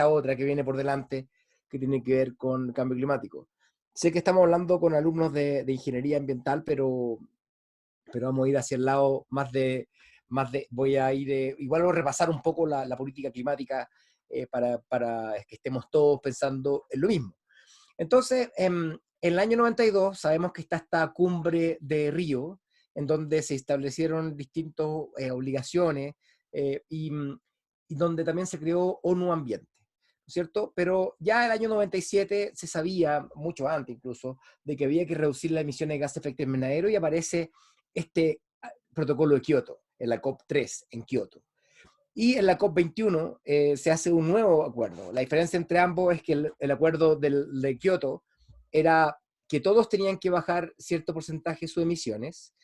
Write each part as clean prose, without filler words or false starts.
esta otra que viene por delante, que tiene que ver con cambio climático. Sé que estamos hablando con alumnos de ingeniería ambiental, pero vamos a ir hacia el lado voy a ir, igual voy a repasar un poco la política climática para que estemos todos pensando en lo mismo. Entonces, en el año 92 sabemos que está esta cumbre de Río, en donde se establecieron distintas obligaciones y donde también se creó ONU Ambiente, ¿no es cierto? Pero ya el año 97 se sabía, mucho antes incluso, de que había que reducir las emisiones de gases de efecto invernadero y aparece este protocolo de Kioto, en la COP3 en Kioto. Y en la COP21 se hace un nuevo acuerdo. La diferencia entre ambos es que el acuerdo de Kioto era que todos tenían que bajar cierto porcentaje de sus emisiones,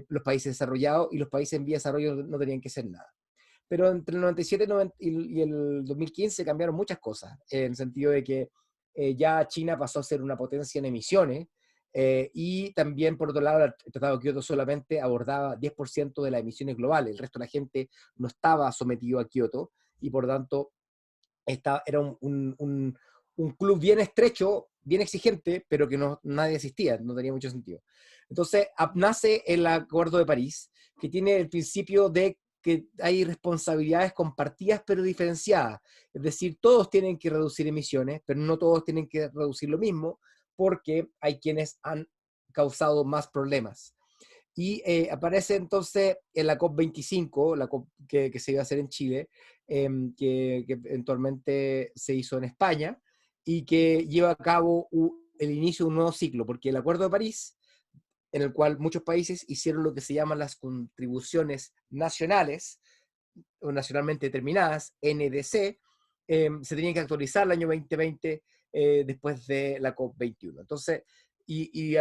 los países desarrollados, y los países en vía de desarrollo no tenían que hacer nada. Pero entre el 97 y el 2015 cambiaron muchas cosas, en el sentido de que ya China pasó a ser una potencia en emisiones, y también, por otro lado, el Tratado de Kioto solamente abordaba 10% de las emisiones globales, el resto de la gente no estaba sometido a Kioto, y por tanto era un club bien estrecho, bien exigente, pero que nadie asistía, no tenía mucho sentido. Entonces nace el Acuerdo de París, que tiene el principio de que hay responsabilidades compartidas pero diferenciadas. Es decir, todos tienen que reducir emisiones, pero no todos tienen que reducir lo mismo, porque hay quienes han causado más problemas. Y aparece entonces en la COP25, la COP que se iba a hacer en Chile, que eventualmente se hizo en España, y que lleva a cabo el inicio de un nuevo ciclo, porque el Acuerdo de París, en el cual muchos países hicieron lo que se llaman las contribuciones nacionales, o nacionalmente determinadas, NDC, se tenían que actualizar el año 2020 después de la COP21. Entonces,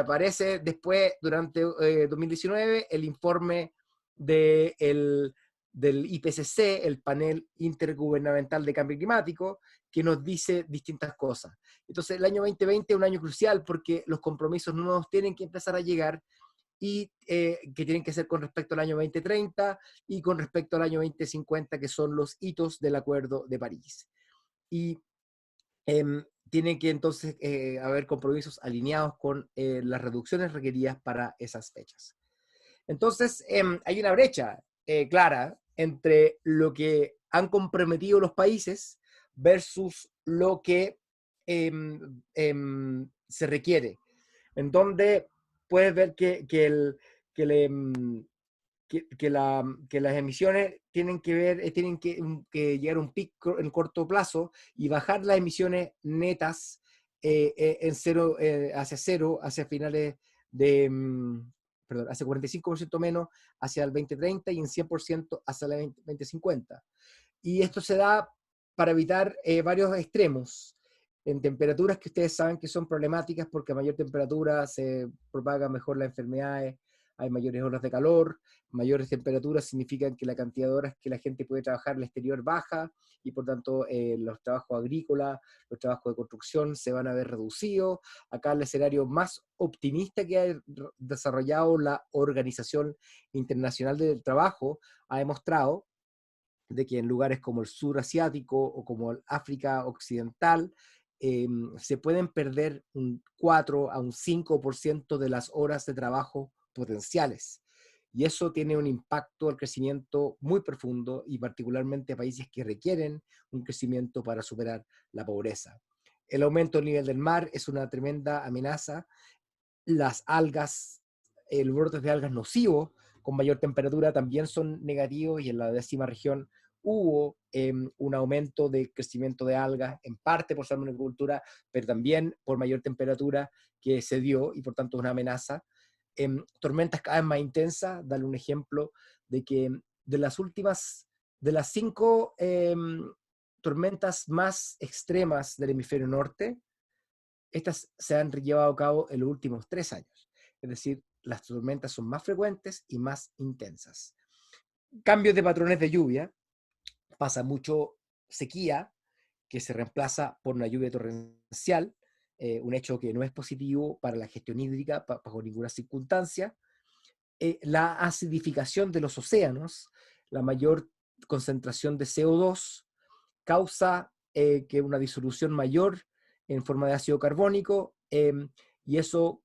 aparece después, durante 2019, el informe del IPCC, el Panel Intergubernamental de Cambio Climático, que nos dice distintas cosas. Entonces, el año 2020 es un año crucial porque los compromisos nuevos tienen que empezar a llegar, y que tienen que ser con respecto al año 2030 y con respecto al año 2050, que son los hitos del Acuerdo de París. Y tienen que entonces haber compromisos alineados con las reducciones requeridas para esas fechas. Entonces, hay una brecha clara entre lo que han comprometido los países versus lo que se requiere, en donde puedes ver que, le, que las emisiones tienen que llegar a un pico en corto plazo y bajar las emisiones netas hacia cero, hacia finales de, perdón, hacia 45% menos hacia el 2030 y en 100% hacia el 2050. Y esto se da para evitar varios extremos en temperaturas que ustedes saben que son problemáticas, porque a mayor temperatura se propagan mejor las enfermedades, hay mayores olas de calor, mayores temperaturas significan que la cantidad de horas que la gente puede trabajar en el exterior baja, y por tanto los trabajos agrícolas, los trabajos de construcción se van a ver reducidos. Acá el escenario más optimista que ha desarrollado la Organización Internacional del Trabajo ha demostrado de que en lugares como el sur asiático o como el África occidental se pueden perder un 4 a un 5% de las horas de trabajo potenciales. Y eso tiene un impacto al crecimiento muy profundo, y particularmente a países que requieren un crecimiento para superar la pobreza. El aumento del nivel del mar es una tremenda amenaza. Las algas, los brotes de algas nocivos con mayor temperatura también son negativos, y en la 10ª región hubo un aumento de crecimiento de algas, en parte por salmonicultura, pero también por mayor temperatura que se dio, y por tanto una amenaza. Tormentas cada vez más intensas. Darle un ejemplo de que de las 5 tormentas más extremas del hemisferio norte, estas se han llevado a cabo en los últimos 3 años. Es decir, las tormentas son más frecuentes y más intensas. Cambios de patrones de lluvia. Pasa mucho sequía, que se reemplaza por una lluvia torrencial, un hecho que no es positivo para la gestión hídrica bajo ninguna circunstancia. La acidificación de los océanos, la mayor concentración de CO2, causa que una disolución mayor en forma de ácido carbónico, y eso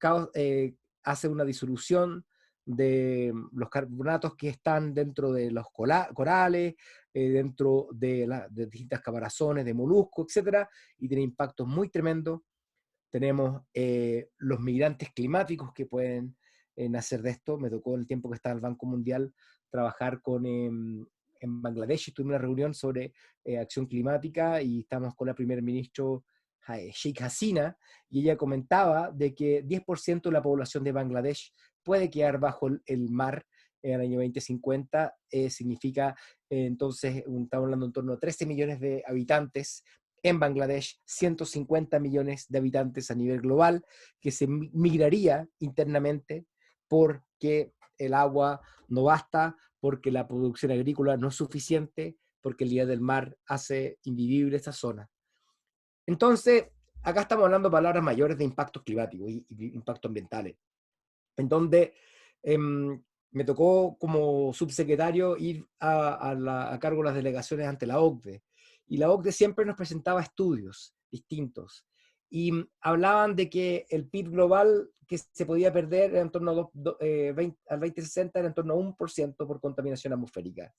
hace una disolución de los carbonatos que están dentro de los corales, dentro de distintas caparazones, de moluscos, etcétera, y tiene impactos muy tremendos. Tenemos los migrantes climáticos que pueden nacer de esto. Me tocó en el tiempo que estaba en el Banco Mundial trabajar en Bangladesh. Tuvimos una reunión sobre acción climática y estamos con la primer ministro Sheikh Hasina, y ella comentaba de que 10% de la población de Bangladesh puede quedar bajo el mar en el año 2050. Significa entonces, estamos hablando en torno a 13 millones de habitantes en Bangladesh, 150 millones de habitantes a nivel global, que se migraría internamente porque el agua no basta, porque la producción agrícola no es suficiente, porque el nivel del mar hace invivible esta zona. Entonces, acá estamos hablando de palabras mayores de impactos climáticos y impactos ambientales, en donde me tocó como subsecretario ir a cargo de las delegaciones ante la OCDE, y la OCDE siempre nos presentaba estudios distintos, y hablaban de que el PIB global que se podía perder era en torno al 2060 era en torno a 1% por contaminación atmosférica.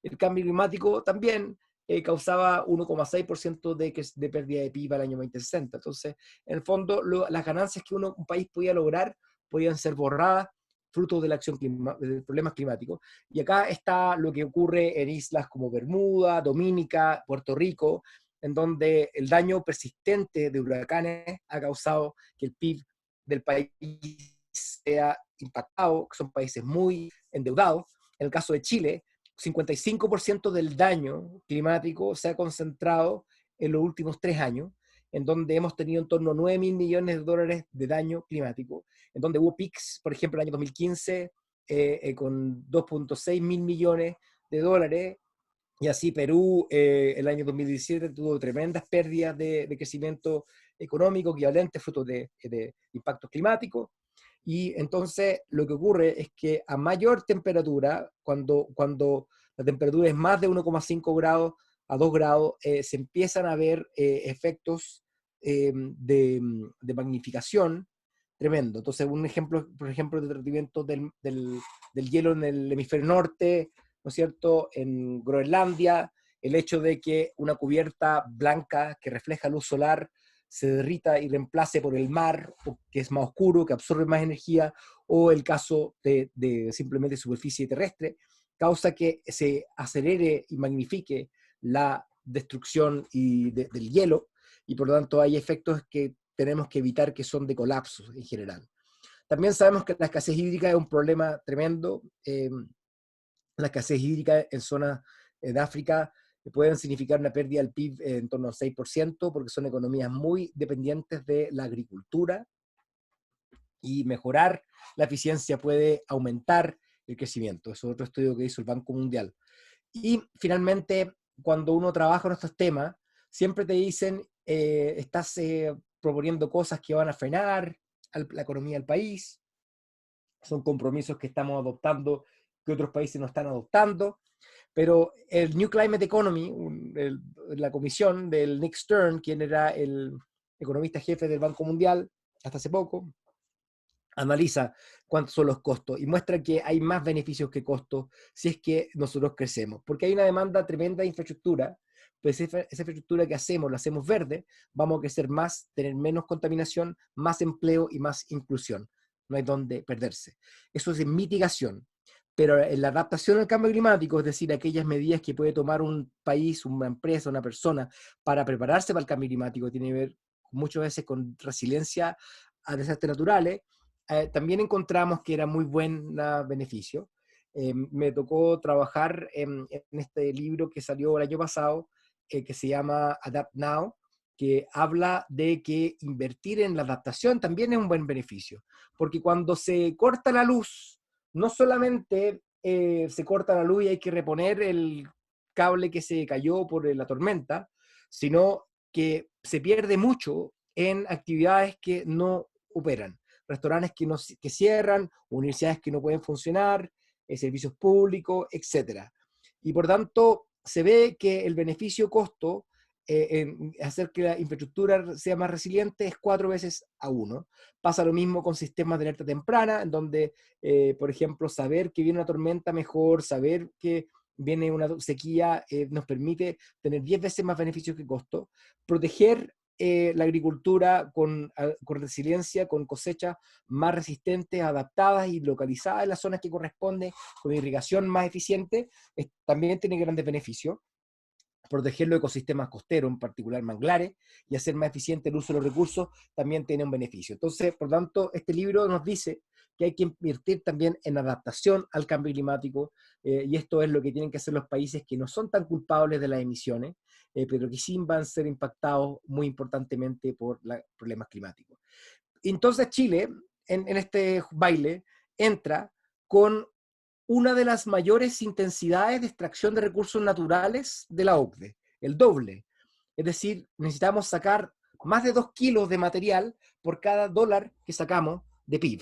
El cambio climático también causaba 1,6% de pérdida de PIB al año 2060. Entonces, en el fondo, las ganancias que un país podía lograr podían ser borradas fruto de la acción de problemas climáticos. Y acá está lo que ocurre en islas como Bermuda, Dominica, Puerto Rico, en donde el daño persistente de huracanes ha causado que el PIB del país sea impactado, que son países muy endeudados. En el caso de Chile, 55% del daño climático se ha concentrado en los últimos 3 años, en donde hemos tenido en torno a 9 mil millones de dólares de daño climático, en donde hubo PICS, por ejemplo, el año 2015, con 2,6 mil millones de dólares, y así Perú el año 2017 tuvo tremendas pérdidas de crecimiento económico equivalente fruto de impactos climáticos. Y entonces lo que ocurre es que a mayor temperatura, cuando la temperatura es más de 1,5 grados a 2 grados, se empiezan a ver efectos de magnificación tremendo. Entonces, un ejemplo, por ejemplo, de derretimiento del hielo en el hemisferio norte, ¿no es cierto?, en Groenlandia, el hecho de que una cubierta blanca que refleja luz solar se derrita y reemplace por el mar, que es más oscuro, que absorbe más energía, o el caso de simplemente superficie terrestre, causa que se acelere y magnifique la destrucción del hielo, y por lo tanto hay efectos que tenemos que evitar, que son de colapsos en general. También sabemos que la escasez hídrica es un problema tremendo. La escasez hídrica en zonas de África pueden significar una pérdida del PIB en torno al 6%, porque son economías muy dependientes de la agricultura, y mejorar la eficiencia puede aumentar el crecimiento. Eso es otro estudio que hizo el Banco Mundial. Y finalmente, cuando uno trabaja en estos temas, siempre te dicen, estás proponiendo cosas que van a frenar la economía del país, son compromisos que estamos adoptando que otros países no están adoptando, pero el New Climate Economy, la comisión del Nick Stern, quien era el economista jefe del Banco Mundial hasta hace poco, analiza cuántos son los costos y muestra que hay más beneficios que costos si es que nosotros crecemos, porque hay una demanda tremenda de infraestructura, pues esa infraestructura que hacemos, la hacemos verde, vamos a crecer más, tener menos contaminación, más empleo y más inclusión. No hay donde perderse. Eso es en mitigación. Pero en la adaptación al cambio climático, es decir, aquellas medidas que puede tomar un país, una empresa, una persona para prepararse para el cambio climático, tiene que ver muchas veces con resiliencia a desastres naturales, también encontramos que era muy buen beneficio. Me tocó trabajar en este libro que salió el año pasado, que se llama Adapt Now, que habla de que invertir en la adaptación también es un buen beneficio, porque cuando se corta la luz, no solamente se corta la luz y hay que reponer el cable que se cayó por la tormenta, sino que se pierde mucho en actividades que no operan, restaurantes que cierran, universidades que no pueden funcionar, servicios públicos, etc. Y por tanto, se ve que el beneficio-costo en hacer que la infraestructura sea más resiliente es 4 veces a 1. Pasa lo mismo con sistemas de alerta temprana, en donde, por ejemplo, saber que viene una tormenta mejor, saber que viene una sequía, nos permite tener 10 veces más beneficios que costo. Proteger la agricultura con resiliencia, con cosechas más resistentes, adaptadas y localizadas en las zonas que corresponden, con irrigación más eficiente, también tiene grandes beneficios. Proteger los ecosistemas costeros, en particular manglares, y hacer más eficiente el uso de los recursos, también tiene un beneficio. Entonces, por tanto, este libro nos dice que hay que invertir también en adaptación al cambio climático, y esto es lo que tienen que hacer los países que no son tan culpables de las emisiones, pero que sí van a ser impactados muy importantemente por los problemas climáticos. Entonces Chile, en este baile, entra con una de las mayores intensidades de extracción de recursos naturales de la OCDE, el doble. Es decir, necesitamos sacar más de 2 kilos de material por cada dólar que sacamos de PIB.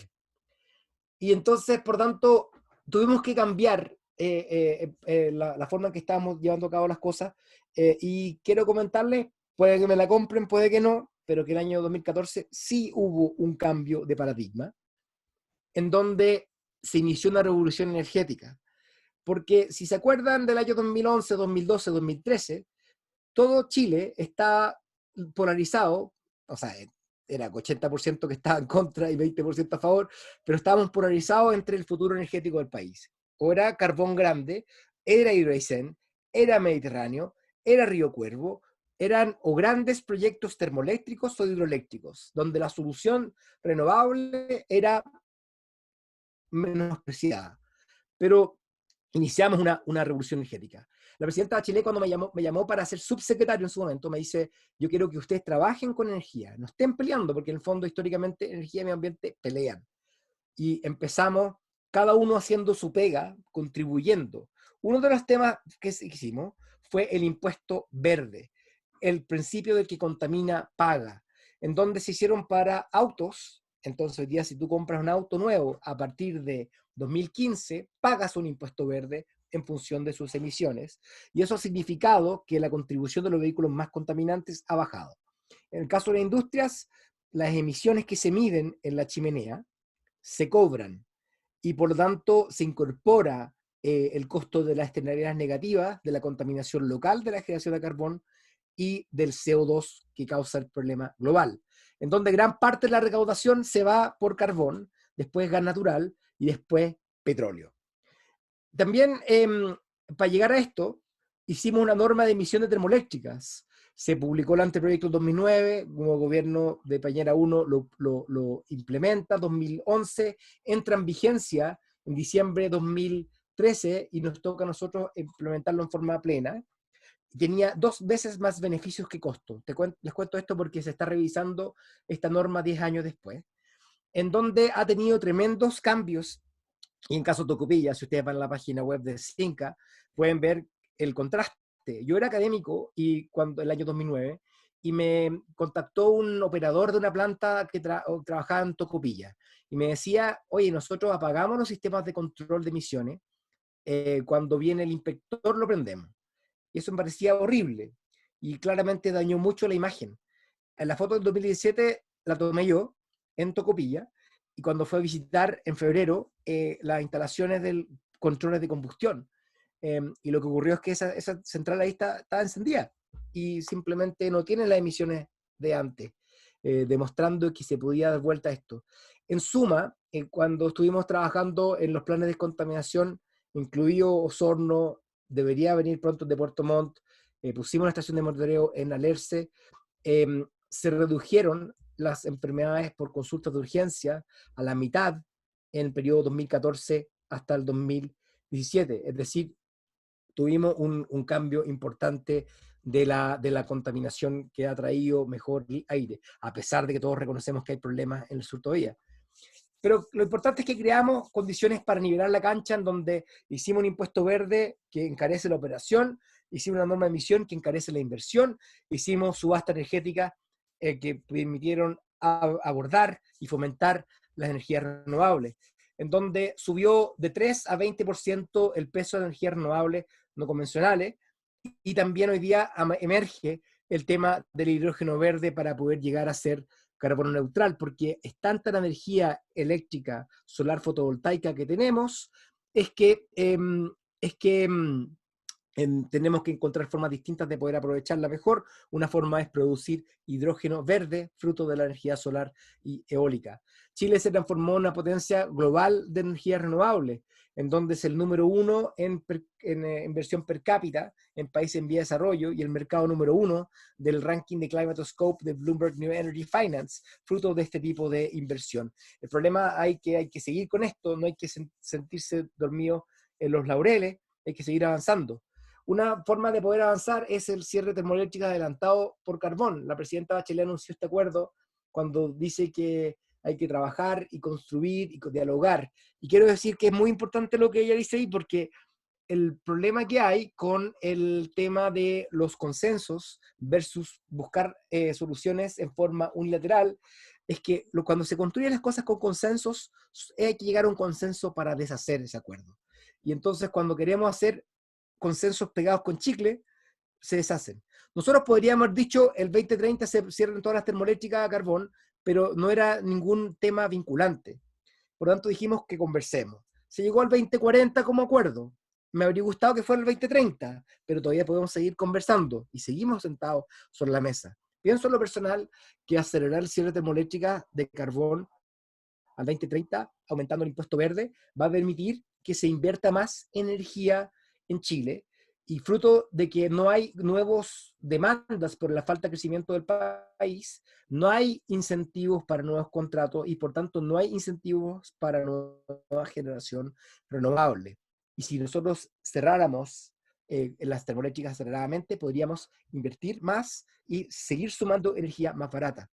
Y entonces, por tanto, tuvimos que cambiar la forma en que estábamos llevando a cabo las cosas, y quiero comentarles, puede que me la compren, puede que no, pero que el año 2014 sí hubo un cambio de paradigma, en donde se inició una revolución energética. Porque si se acuerdan del año 2011, 2012, 2013, todo Chile está polarizado, o sea, era 80% que estaba en contra y 20% a favor, pero estábamos polarizados entre el futuro energético del país. O era Carbón Grande, era Hidroaicén, era Mediterráneo, era Río Cuervo, eran o grandes proyectos termoeléctricos o hidroeléctricos, donde la solución renovable era menospreciada. Pero iniciamos una revolución energética. La presidenta Bachelet, cuando me llamó para ser subsecretario en su momento, me dice: yo quiero que ustedes trabajen con energía, no estén peleando, porque en el fondo históricamente energía y medio ambiente pelean. Y empezamos cada uno haciendo su pega, contribuyendo. Uno de los temas que hicimos fue el impuesto verde, el principio del que contamina paga, en donde se hicieron para autos. Entonces hoy día, si tú compras un auto nuevo a partir de 2015, pagas un impuesto verde en función de sus emisiones, y eso ha significado que la contribución de los vehículos más contaminantes ha bajado. En el caso de las industrias, las emisiones que se miden en la chimenea se cobran, y por lo tanto se incorpora el costo de las externalidades negativas, de la contaminación local de la generación de carbón y del CO2 que causa el problema global, en donde gran parte de la recaudación se va por carbón, después gas natural y después petróleo. También, para llegar a esto, hicimos una norma de emisiones termoeléctricas. Se publicó el anteproyecto en 2009, como gobierno de Piñera 1 lo implementa, 2011 entra en vigencia en diciembre de 2013 y nos toca a nosotros implementarlo en forma plena. Tenía 2 veces más beneficios que costo. Les cuento esto porque se está revisando esta norma 10 años después, en donde ha tenido tremendos cambios. Y en caso de Tocopilla, si ustedes van a la página web de Cinca, pueden ver el contraste. Yo era académico y el año 2009, y me contactó un operador de una planta que trabajaba en Tocopilla, y me decía: oye, nosotros apagamos los sistemas de control de emisiones, cuando viene el inspector lo prendemos. Y eso me parecía horrible, y claramente dañó mucho la imagen. En la foto del 2017 la tomé yo en Tocopilla, y cuando fue a visitar en febrero las instalaciones del controles de combustión, y lo que ocurrió es que esa central ahí estaba encendida y simplemente no tiene las emisiones de antes, demostrando que se podía dar vuelta a esto. En suma, cuando estuvimos trabajando en los planes de descontaminación, incluido Osorno, debería venir pronto de Puerto Montt, pusimos una estación de monitoreo en Alerce, se redujeron las enfermedades por consultas de urgencia a la mitad en el periodo 2014 hasta el 2017. Es decir, tuvimos un cambio importante de la contaminación que ha traído mejor aire, a pesar de que todos reconocemos que hay problemas en el sur todavía. Pero lo importante es que creamos condiciones para nivelar la cancha, en donde hicimos un impuesto verde que encarece la operación, hicimos una norma de emisión que encarece la inversión, hicimos subasta energética que permitieron abordar y fomentar las energías renovables, en donde subió de 3 a 20% el peso de energías renovables no convencionales, y también hoy día emerge el tema del hidrógeno verde para poder llegar a ser carbono neutral, porque es tanta la energía eléctrica solar fotovoltaica que tenemos, es que, es que tenemos que encontrar formas distintas de poder aprovecharla mejor. Una forma es producir hidrógeno verde, fruto de la energía solar y eólica. Chile se transformó en una potencia global de energía renovable, en donde es el número uno en inversión per cápita en países en vía de desarrollo y el mercado número uno del ranking de Climate Scope de Bloomberg New Energy Finance, fruto de este tipo de inversión. El problema hay que seguir con esto, no hay que sentirse dormido en los laureles, hay que seguir avanzando. Una forma de poder avanzar es el cierre termoeléctrico adelantado por carbón. La presidenta Bachelet anunció este acuerdo cuando dice que hay que trabajar y construir y dialogar. Y quiero decir que es muy importante lo que ella dice ahí, porque el problema que hay con el tema de los consensos versus buscar soluciones en forma unilateral es que cuando se construyen las cosas con consensos, hay que llegar a un consenso para deshacer ese acuerdo. Y entonces cuando queremos hacer consensos pegados con chicle, se deshacen. Nosotros podríamos haber dicho el 2030 se cierran todas las termoeléctricas a carbón, pero no era ningún tema vinculante. Por lo tanto dijimos que conversemos. Se llegó al 2040 como acuerdo. Me habría gustado que fuera el 2030, pero todavía podemos seguir conversando y seguimos sentados sobre la mesa. Pienso en lo personal que acelerar el cierre de termoeléctricas de carbón al 2030, aumentando el impuesto verde, va a permitir que se invierta más energía en Chile y fruto de que no hay nuevas demandas por la falta de crecimiento del país, no hay incentivos para nuevos contratos y por tanto no hay incentivos para nueva generación renovable. Y si nosotros cerráramos en las termoeléctricas aceleradamente, podríamos invertir más y seguir sumando energía más barata.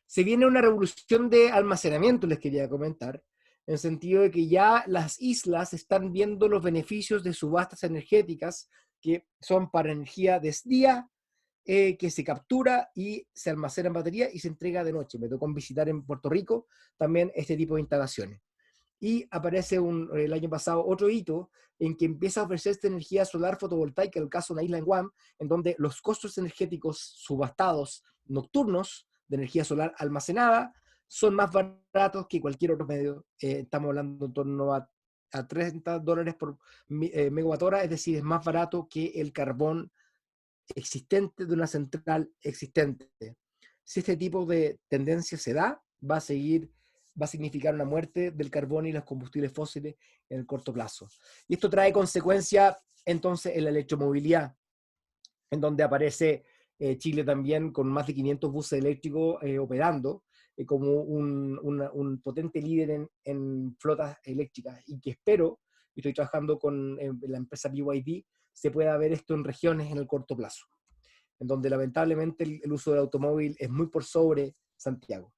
Se viene una revolución de almacenamiento, les quería comentar, en el sentido de que ya las islas están viendo los beneficios de subastas energéticas que son para energía de día, que se captura y se almacena en batería y se entrega de noche. Me tocó visitar en Puerto Rico también este tipo de instalaciones. Y aparece el año pasado otro hito en que empieza a ofrecerse energía solar fotovoltaica, en el caso de una isla en Guam, en donde los costos energéticos subastados nocturnos de energía solar almacenada son más baratos que cualquier otro medio. Estamos hablando en torno a $30 por megawatt hora, es decir, es más barato que el carbón existente de una central existente. Si este tipo de tendencia se da, va a significar una muerte del carbón y los combustibles fósiles en el corto plazo. Y esto trae consecuencia entonces en la electromovilidad, en donde aparece Chile también con más de 500 buses eléctricos operando como un potente líder en flotas eléctricas y que espero, y estoy trabajando con la empresa BYD, se pueda ver esto en regiones en el corto plazo, en donde lamentablemente el uso del automóvil es muy por sobre Santiago.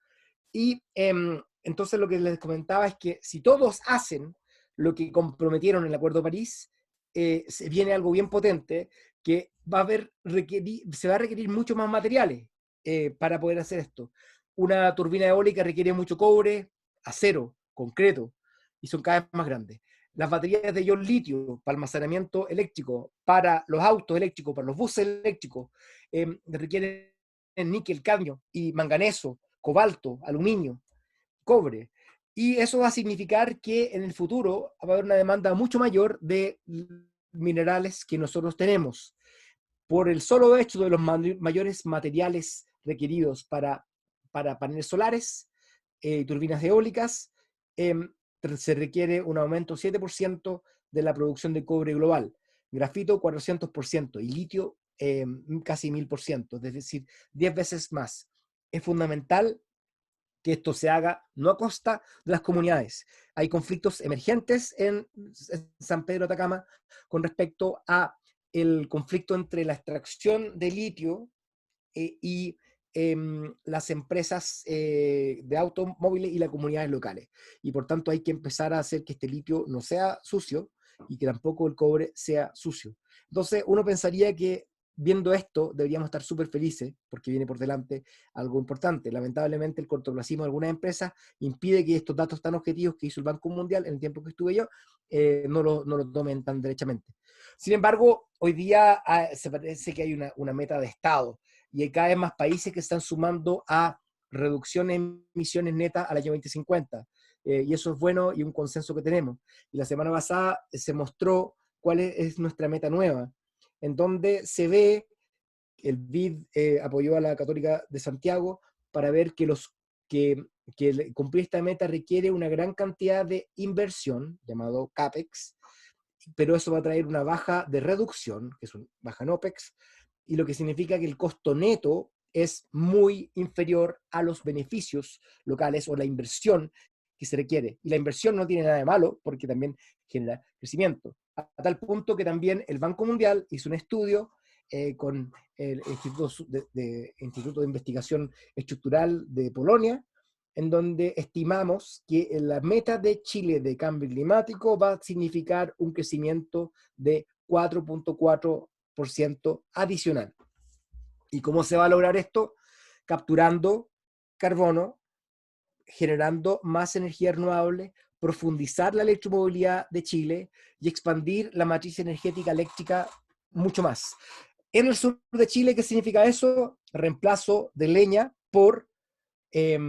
Y entonces lo que les comentaba es que si todos hacen lo que comprometieron en el Acuerdo de París, se viene algo bien potente que va a se va a requerir mucho más materiales para poder hacer esto. Una turbina eólica requiere mucho cobre, acero, concreto, y son cada vez más grandes. Las baterías de ion litio para almacenamiento eléctrico, para los autos eléctricos, para los buses eléctricos, requieren níquel, cadmio y manganeso, cobalto, aluminio, cobre. Y eso va a significar que en el futuro va a haber una demanda mucho mayor de minerales que nosotros tenemos. Por el solo hecho de los mayores materiales requeridos para paneles solares, turbinas eólicas, se requiere un aumento 7% de la producción de cobre global, grafito 400% y litio casi 1000%, es decir, 10 veces más. Es fundamental que esto se haga no a costa de las comunidades. Hay conflictos emergentes en San Pedro de Atacama con respecto a el conflicto entre la extracción de litio y las empresas de automóviles y las comunidades locales. Y por tanto hay que empezar a hacer que este litio no sea sucio y que tampoco el cobre sea sucio. Entonces uno pensaría que viendo esto, deberíamos estar súper felices, porque viene por delante algo importante. Lamentablemente, el cortoplacismo de algunas empresas impide que estos datos tan objetivos que hizo el Banco Mundial en el tiempo que estuve yo, no lo tomen tan derechamente. Sin embargo, hoy día se parece que hay una meta de Estado, y hay cada vez más países que están sumando a reducción en emisiones netas al año 2050. Y eso es bueno y un consenso que tenemos. Y la semana pasada se mostró cuál es nuestra meta nueva, en donde se ve, el BID apoyó a la Católica de Santiago para ver que cumplir esta meta requiere una gran cantidad de inversión, llamado CAPEX, pero eso va a traer una baja de reducción, que es una baja en OPEX, y lo que significa que el costo neto es muy inferior a los beneficios locales o la inversión que se requiere. Y la inversión no tiene nada de malo porque también genera crecimiento. A tal punto que también el Banco Mundial hizo un estudio con el Instituto de Investigación Estructural de Polonia, en donde estimamos que la meta de Chile de cambio climático va a significar un crecimiento de 4.4% adicional. ¿Y cómo se va a lograr esto? Capturando carbono, generando más energía renovable, profundizar la electromovilidad de Chile y expandir la matriz energética eléctrica mucho más. En el sur de Chile, ¿qué significa eso? Reemplazo de leña por eh,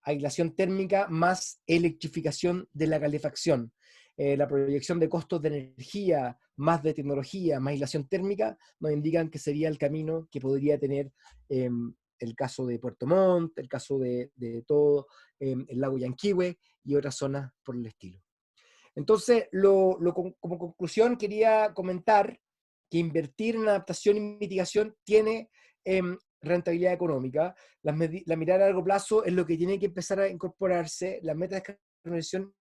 aislación térmica más electrificación de la calefacción. La proyección de costos de energía, más de tecnología, más aislación térmica, nos indican que sería el camino que podría tener el caso de Puerto Montt, el caso de todo el lago Yanquihue y otras zonas por el estilo. Entonces, como conclusión, quería comentar que invertir en adaptación y mitigación tiene rentabilidad económica. La mirada a largo plazo es lo que tiene que empezar a incorporarse. Las metas de descarbonización,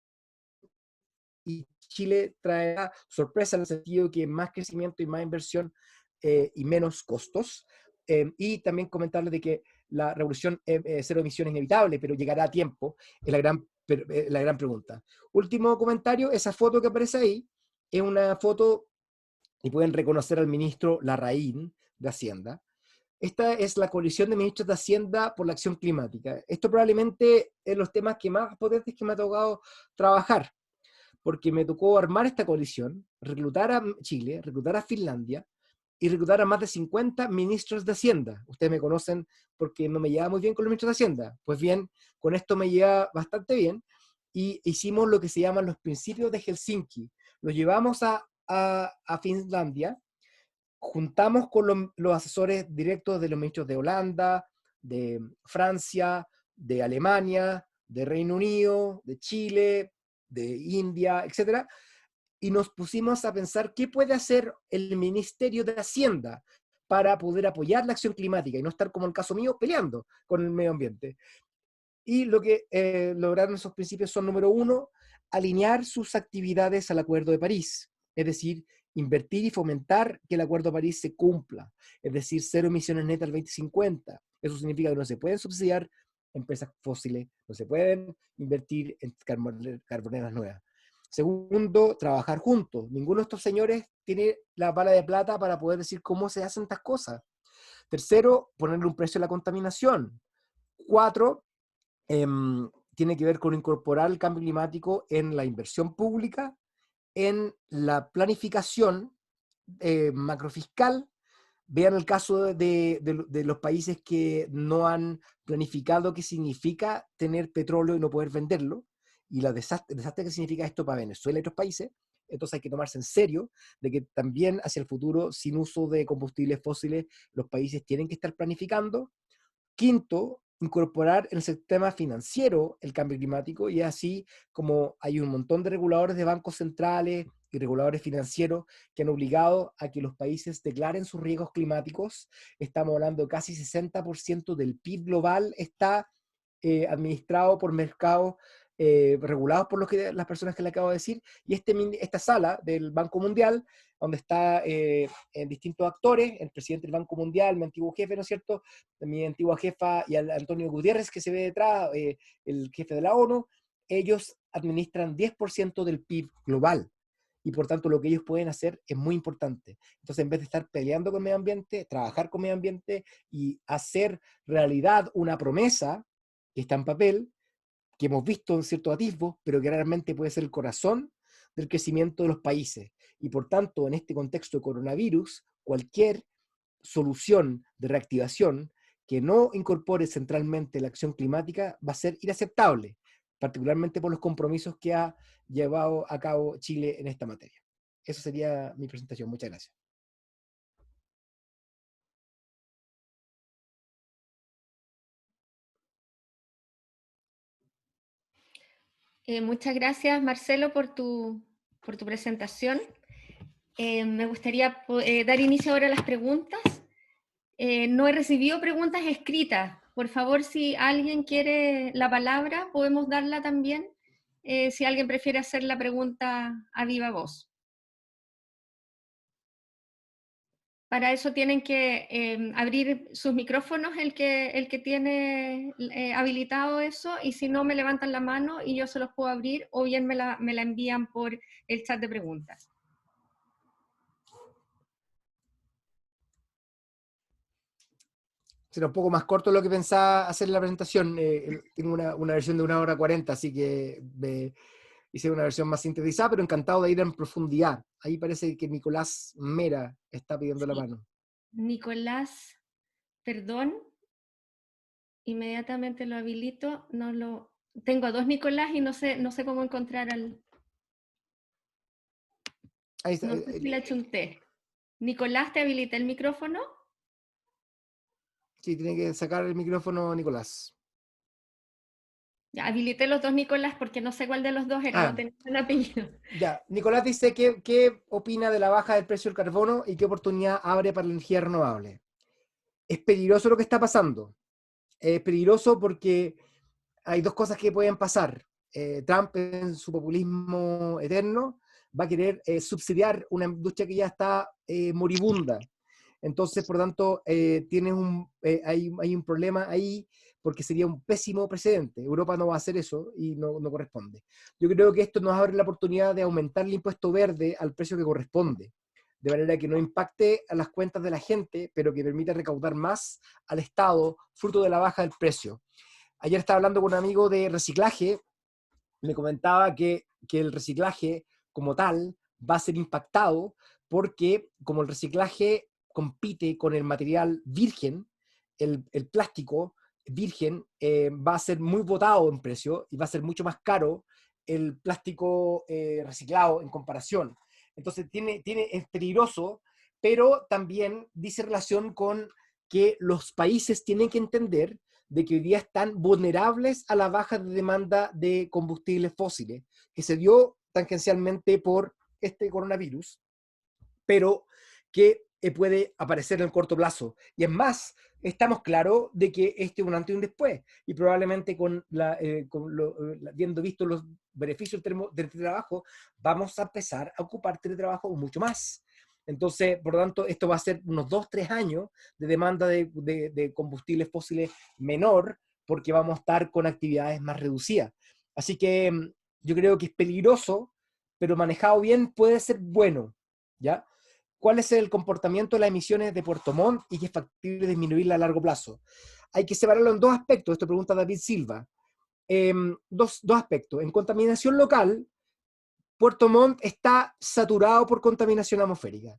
y Chile traerá sorpresa en el sentido que más crecimiento y más inversión y menos costos. Y también comentarles de que la revolución cero emisión es inevitable, pero llegará a tiempo, es la gran pregunta. Último comentario, esa foto que aparece ahí es una foto, y pueden reconocer al ministro Larraín de Hacienda. Esta es la coalición de ministros de Hacienda por la acción climática. Esto probablemente es los temas que más potentes que me ha tocado trabajar, porque me tocó armar esta coalición, reclutar a Chile, reclutar a Finlandia y reclutar a más de 50 ministros de Hacienda. Ustedes me conocen porque no me llevaba muy bien con los ministros de Hacienda. Pues bien, con esto me lleva bastante bien y hicimos lo que se llaman los principios de Helsinki. Los llevamos a Finlandia, juntamos con los asesores directos de los ministros de Holanda, de Francia, de Alemania, de Reino Unido, de Chile, de India, etcétera, y nos pusimos a pensar qué puede hacer el Ministerio de Hacienda para poder apoyar la acción climática y no estar, como el caso mío, peleando con el medio ambiente. Y lo que lograron esos principios son, número uno, alinear sus actividades al Acuerdo de París, es decir, invertir y fomentar que el Acuerdo de París se cumpla, es decir, cero emisiones netas al 2050. Eso significa que no se pueden subsidiar empresas fósiles, no se pueden invertir en carboneras nuevas. Segundo, trabajar juntos. Ninguno de estos señores tiene la bala de plata para poder decir cómo se hacen estas cosas. Tercero, ponerle un precio a la contaminación. Cuatro, tiene que ver con incorporar el cambio climático en la inversión pública, en la planificación macrofiscal. Vean el caso de los países que no han planificado qué significa tener petróleo y no poder venderlo, y el desastre que significa esto para Venezuela y otros países. Entonces hay que tomarse en serio de que también hacia el futuro, sin uso de combustibles fósiles, los países tienen que estar planificando. Quinto, incorporar en el sistema financiero el cambio climático, y así como hay un montón de reguladores de bancos centrales y reguladores financieros que han obligado a que los países declaren sus riesgos climáticos. Estamos hablando de casi 60% del PIB global está administrado por mercados regulados por las personas que le acabo de decir, y esta sala del Banco Mundial, donde está en distintos actores, el presidente del Banco Mundial, mi antiguo jefe, ¿no es cierto?, mi antigua jefa, y Antonio Gutiérrez, que se ve detrás, el jefe de la ONU. Ellos administran 10% del PIB global. y por tanto lo que ellos pueden hacer es muy importante. Entonces, en vez de estar peleando con el medio ambiente, trabajar con el medio ambiente y hacer realidad una promesa que está en papel, que hemos visto en ciertos atisbos, pero que realmente puede ser el corazón del crecimiento de los países. Y por tanto, en este contexto de coronavirus, cualquier solución de reactivación que no incorpore centralmente la acción climática va a ser inaceptable, particularmente por los compromisos que ha llevado a cabo Chile en esta materia. Eso sería mi presentación. Muchas gracias. Muchas gracias, Marcelo, por tu presentación. Me gustaría dar inicio ahora a las preguntas. No he recibido preguntas escritas. Por favor, si alguien quiere la palabra, podemos darla también. Si alguien prefiere hacer la pregunta a viva voz. Para eso tienen que abrir sus micrófonos, el que tiene habilitado eso, y si no, me levantan la mano y yo se los puedo abrir, o bien me la envían por el chat de preguntas. Será un poco más corto de lo que pensaba hacer la presentación. Tengo una versión de 1 hora 40, así que hice una versión más sintetizada, pero encantado de ir en profundidad. Ahí parece que Nicolás Mera está pidiendo la Sí. mano. Nicolás, perdón, inmediatamente lo habilito. Tengo a dos Nicolás y no sé cómo encontrar al... Ahí está. No sé si le achunté. Nicolás, ¿te habilita el micrófono? Sí, tiene que sacar el micrófono Nicolás. Ya, habilité los dos Nicolás porque no sé cuál de los dos era, no Ah, tenía un apellido. ya. Nicolás dice qué opina de la baja del precio del carbono y qué oportunidad abre para la energía renovable. Es peligroso lo que está pasando. Es peligroso porque hay dos cosas que pueden pasar. Trump, en su populismo eterno, va a querer subsidiar una industria que ya está moribunda. Entonces, por tanto, hay un problema ahí porque sería un pésimo precedente. Europa no va a hacer eso y no corresponde. Yo creo que esto nos abre la oportunidad de aumentar el impuesto verde al precio que corresponde, de manera que no impacte a las cuentas de la gente, pero que permita recaudar más al Estado, fruto de la baja del precio. Ayer estaba hablando con un amigo de reciclaje, me comentaba que el reciclaje como tal va a ser impactado porque como el reciclaje compite con el material virgen, el plástico virgen va a ser muy botado en precio y va a ser mucho más caro el plástico reciclado en comparación. Entonces es peligroso, pero también dice relación con que los países tienen que entender de que hoy día están vulnerables a la baja de demanda de combustibles fósiles, que se dio tangencialmente por este coronavirus, pero que puede aparecer en el corto plazo. Y es más, estamos claros de que este es un antes y un después, y probablemente habiendo visto los beneficios del teletrabajo, vamos a empezar a ocupar teletrabajo mucho más. Entonces, por lo tanto, esto va a ser unos 2-3 años de demanda de combustibles fósiles menor, porque vamos a estar con actividades más reducidas. Así que yo creo que es peligroso, pero manejado bien puede ser bueno, ¿ya? ¿Cuál es el comportamiento de las emisiones de Puerto Montt y qué es factible disminuirla a largo plazo? Hay que separarlo en dos aspectos. Esto pregunta David Silva. Dos aspectos. En contaminación local, Puerto Montt está saturado por contaminación atmosférica.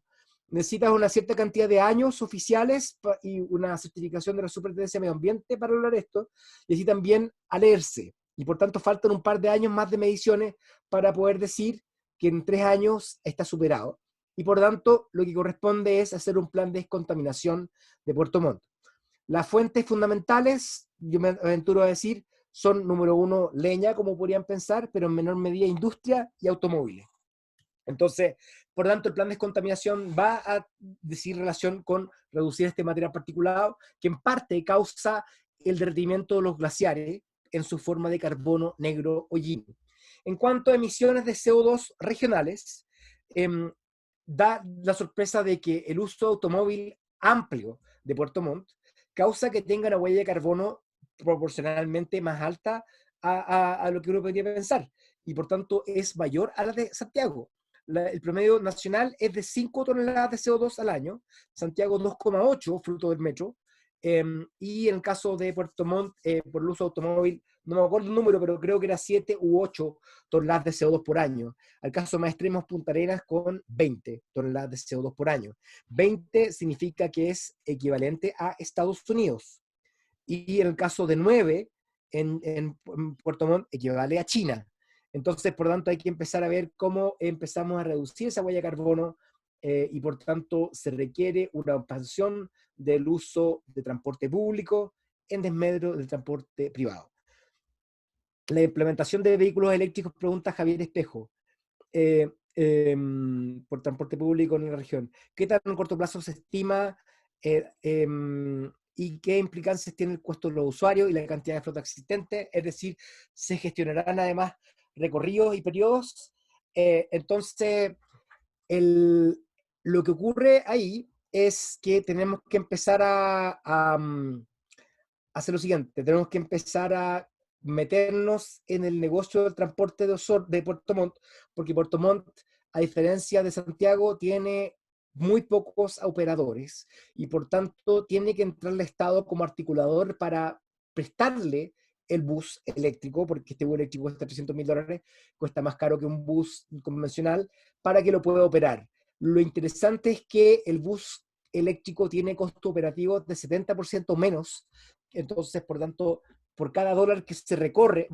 Necesitas una cierta cantidad de años oficiales y una certificación de la Superintendencia de Medio Ambiente para lograr esto, y así también alerce. Y por tanto faltan un par de años más de mediciones para poder decir que en 3 años está superado. Y por tanto, lo que corresponde es hacer un plan de descontaminación de Puerto Montt. Las fuentes fundamentales, yo me aventuro a decir, son, número uno, leña, como podrían pensar, pero en menor medida industria y automóviles. Entonces, por tanto, el plan de descontaminación va a decir relación con reducir este material particulado, que en parte causa el derretimiento de los glaciares en su forma de carbono negro hollín. En cuanto a emisiones de CO2 regionales, da la sorpresa de que el uso de automóvil amplio de Puerto Montt causa que tenga una huella de carbono proporcionalmente más alta a lo que uno podría pensar, y por tanto es mayor a la de Santiago. el promedio nacional es de 5 toneladas de CO2 al año, Santiago 2,8, fruto del metro, y en el caso de Puerto Montt, por el uso de automóvil, no me acuerdo el número, pero creo que era 7 u 8 toneladas de CO2 por año. Al caso más extremo, Punta Arenas con 20 toneladas de CO2 por año. 20 significa que es equivalente a Estados Unidos. Y en el caso de 9, en Puerto Montt, equivale a China. Entonces, por lo tanto, hay que empezar a ver cómo empezamos a reducir esa huella de carbono y, por tanto, se requiere una expansión del uso de transporte público en desmedro del transporte privado. La implementación de vehículos eléctricos, pregunta Javier Espejo, por transporte público en la región. ¿Qué tan en corto plazo se estima y qué implicancias tiene el costo de los usuarios y la cantidad de flota existente? Es decir, ¿se gestionarán además recorridos y periodos? Entonces, lo que ocurre ahí es que tenemos que empezar a hacer lo siguiente, tenemos que empezar a meternos en el negocio del transporte de Puerto Montt, porque Puerto Montt, a diferencia de Santiago, tiene muy pocos operadores y por tanto tiene que entrar el Estado como articulador para prestarle el bus eléctrico, porque este bus eléctrico cuesta $300.000, cuesta más caro que un bus convencional, para que lo pueda operar. Lo interesante es que el bus eléctrico tiene costo operativo de 70% menos, entonces, por tanto, por cada dólar que se recorre,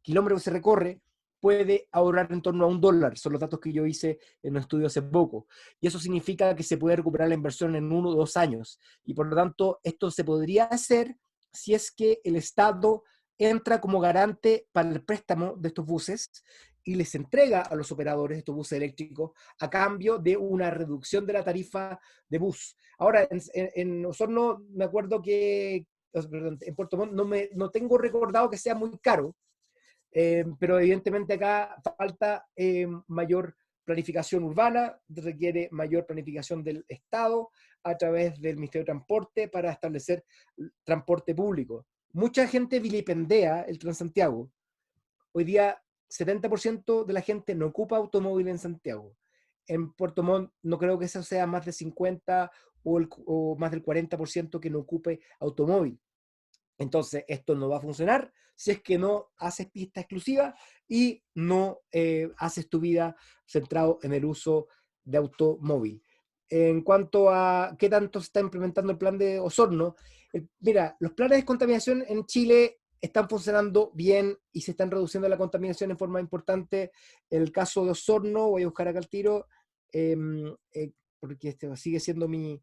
kilómetro que se recorre, puede ahorrar en torno a $1. Son los datos que yo hice en un estudio hace poco. Y eso significa que se puede recuperar la inversión en 1 o 2 años. Y por lo tanto, esto se podría hacer si es que el Estado entra como garante para el préstamo de estos buses y les entrega a los operadores de estos buses eléctricos a cambio de una reducción de la tarifa de bus. Ahora, en Osorno me acuerdo que, perdón, en Puerto Montt no tengo recordado que sea muy caro, pero evidentemente acá falta mayor planificación urbana, requiere mayor planificación del Estado a través del Ministerio de Transporte para establecer transporte público. Mucha gente vilipendea el Transantiago. Hoy día 70% de la gente no ocupa automóvil en Santiago. En Puerto Montt no creo que eso sea más de 50 o más del 40% que no ocupe automóvil. Entonces, esto no va a funcionar si es que no haces pista exclusiva y no haces tu vida centrado en el uso de automóvil. En cuanto a qué tanto se está implementando el plan de Osorno, mira, los planes de contaminación en Chile están funcionando bien y se están reduciendo la contaminación en forma importante. En el caso de Osorno, voy a buscar acá el tiro, porque este sigue siendo mi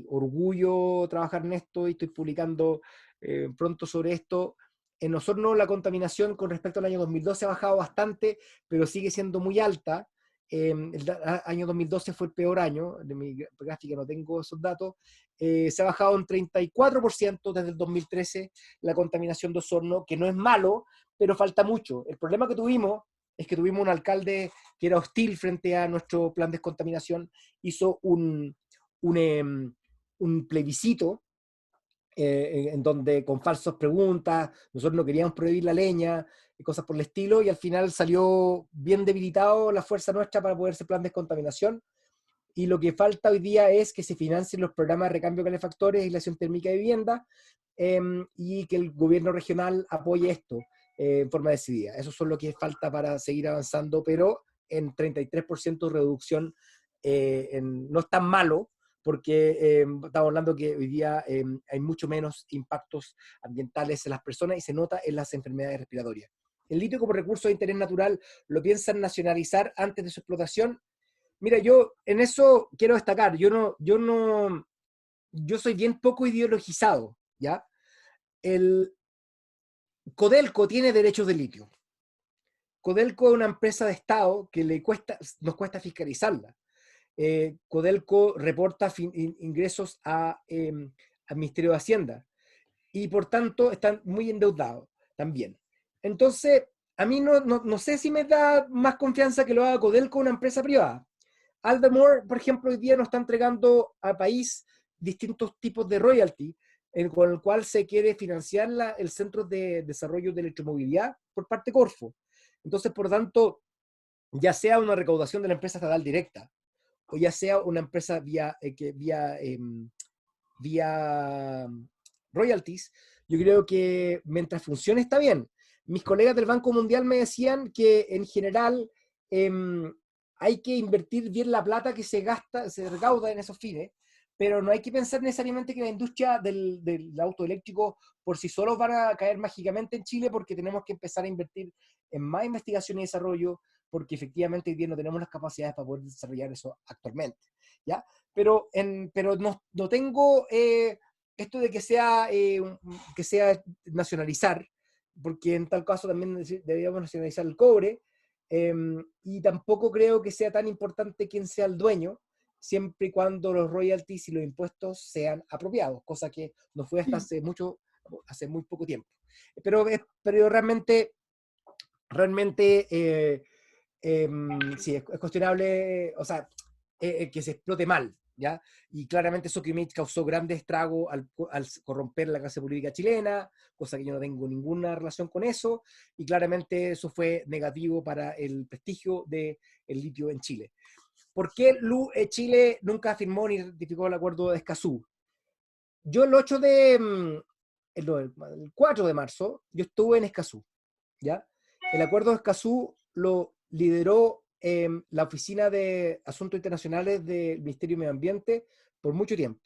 orgullo trabajar en esto y estoy publicando pronto sobre esto. En Osorno la contaminación con respecto al año 2012 ha bajado bastante, pero sigue siendo muy alta. El año 2012 fue el peor año, de mi gráfica no tengo esos datos. Se ha bajado un 34% desde el 2013 la contaminación de Osorno, que no es malo, pero falta mucho. El problema que tuvimos es que tuvimos un alcalde que era hostil frente a nuestro plan de descontaminación, hizo un plebiscito en donde con falsas preguntas, nosotros no queríamos prohibir la leña y cosas por el estilo, y al final salió bien debilitado la fuerza nuestra para poder hacer plan de descontaminación, y lo que falta hoy día es que se financien los programas de recambio de calefactores y aislación térmica de vivienda, y que el gobierno regional apoye esto en forma decidida. Eso es lo que falta para seguir avanzando, pero en 33% de reducción no es tan malo, porque estamos hablando que hoy día hay mucho menos impactos ambientales en las personas y se nota en las enfermedades respiratorias. El litio como recurso de interés natural lo piensan nacionalizar antes de su explotación. Mira, yo en eso quiero destacar, yo soy bien poco ideologizado, ¿ya? El Codelco tiene derechos de litio. Codelco es una empresa de Estado que nos cuesta fiscalizarla. Codelco reporta ingresos al Ministerio de Hacienda y por tanto están muy endeudados también. Entonces, a mí no sé si me da más confianza que lo haga Codelco, una empresa privada. Aldermore, por ejemplo, hoy día nos está entregando al país distintos tipos de royalty, con el cual se quiere financiar el Centro de Desarrollo de Electromovilidad por parte de Corfo. Entonces, por lo tanto, ya sea una recaudación de la empresa estatal directa, o ya sea una empresa vía royalties, yo creo que mientras funcione está bien. Mis colegas del Banco Mundial me decían que en general hay que invertir bien la plata que se gasta, se recauda en esos fines, pero no hay que pensar necesariamente que la industria del auto eléctrico por sí solos van a caer mágicamente en Chile, porque tenemos que empezar a invertir en más investigación y desarrollo, porque efectivamente hoy día no tenemos las capacidades para poder desarrollar eso actualmente, ¿ya? Pero no tengo esto de que sea nacionalizar, porque en tal caso también deberíamos nacionalizar el cobre, y tampoco creo que sea tan importante quién sea el dueño, siempre y cuando los royalties y los impuestos sean apropiados, cosa que no fue hasta hace muy poco tiempo. Pero realmente sí, es cuestionable, o sea, que se explote mal, ¿ya? Y claramente Sokimich causó grandes estragos al corromper la clase política chilena, cosa que yo no tengo ninguna relación con eso, y claramente eso fue negativo para el prestigio del litio en Chile. ¿Por qué Chile nunca firmó ni ratificó el acuerdo de Escazú? Yo el 4 de marzo, yo estuve en Escazú, ¿ya? El acuerdo de Escazú lo lideró la Oficina de Asuntos Internacionales del Ministerio de Medio Ambiente por mucho tiempo.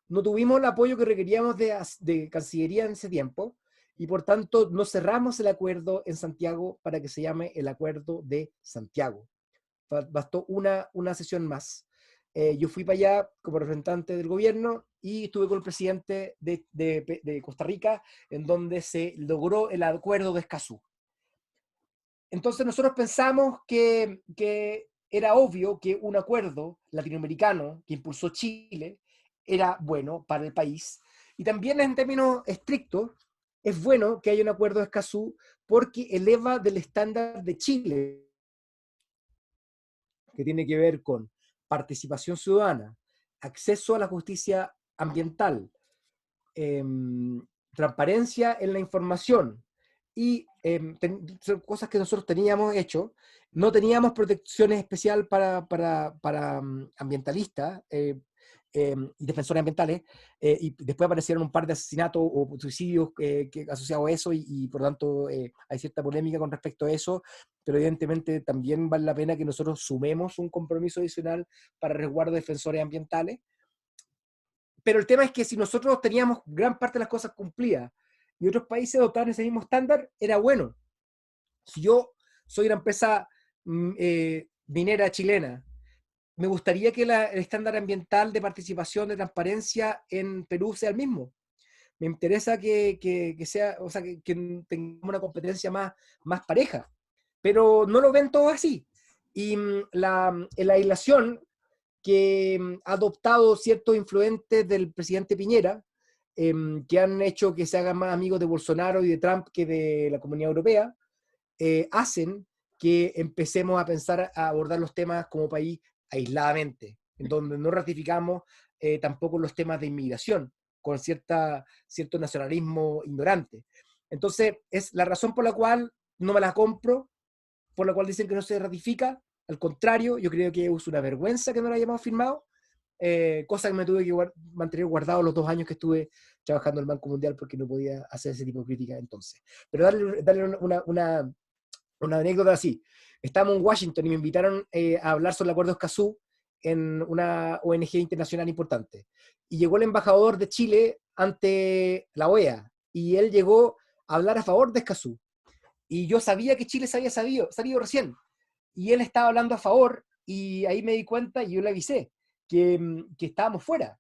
No tuvimos el apoyo que requeríamos de Cancillería en ese tiempo, y por tanto no cerramos el acuerdo en Santiago para que se llame el Acuerdo de Santiago. Bastó una sesión más. Yo fui para allá como representante del gobierno y estuve con el presidente de Costa Rica, en donde se logró el acuerdo de Escazú. Entonces nosotros pensamos que era obvio que un acuerdo latinoamericano que impulsó Chile era bueno para el país, y también en términos estrictos es bueno que haya un acuerdo de Escazú, porque eleva del estándar de Chile, que tiene que ver con participación ciudadana, acceso a la justicia ambiental, eh, transparencia en la información, y son cosas que nosotros teníamos hecho. No teníamos protecciones especial para ambientalistas y defensores ambientales, y después aparecieron un par de asesinatos o suicidios asociados a eso, y por lo tanto hay cierta polémica con respecto a eso, pero evidentemente también vale la pena que nosotros sumemos un compromiso adicional para resguardo de defensores ambientales. Pero el tema es que si nosotros teníamos gran parte de las cosas cumplidas y otros países adoptaban ese mismo estándar, era bueno. Si yo soy una empresa minera chilena, me gustaría que el estándar ambiental de participación, de transparencia en Perú sea el mismo. Me interesa que sea, o sea, que tengamos una competencia más pareja. Pero no lo ven todos así. Y la aislación que ha adoptado ciertos influentes del presidente Piñera, que han hecho que se hagan más amigos de Bolsonaro y de Trump que de la Comunidad Europea, hacen que empecemos a pensar a abordar los temas como país aisladamente, en donde no ratificamos tampoco los temas de inmigración, con cierto nacionalismo ignorante. Entonces, es la razón por la cual no me la compro, por la cual dicen que no se ratifica. Al contrario, yo creo que es una vergüenza que no lo hayamos firmado, cosa que me tuve que mantener guardado los 2 años que estuve trabajando en el Banco Mundial, porque no podía hacer ese tipo de críticas entonces. Pero darle una anécdota así. Estábamos en Washington y me invitaron a hablar sobre el acuerdo de Escazú en una ONG internacional importante. Y llegó el embajador de Chile ante la OEA, y él llegó a hablar a favor de Escazú. Y yo sabía que Chile se había salido recién, y él estaba hablando a favor, y ahí me di cuenta, y yo le avisé, que estábamos fuera.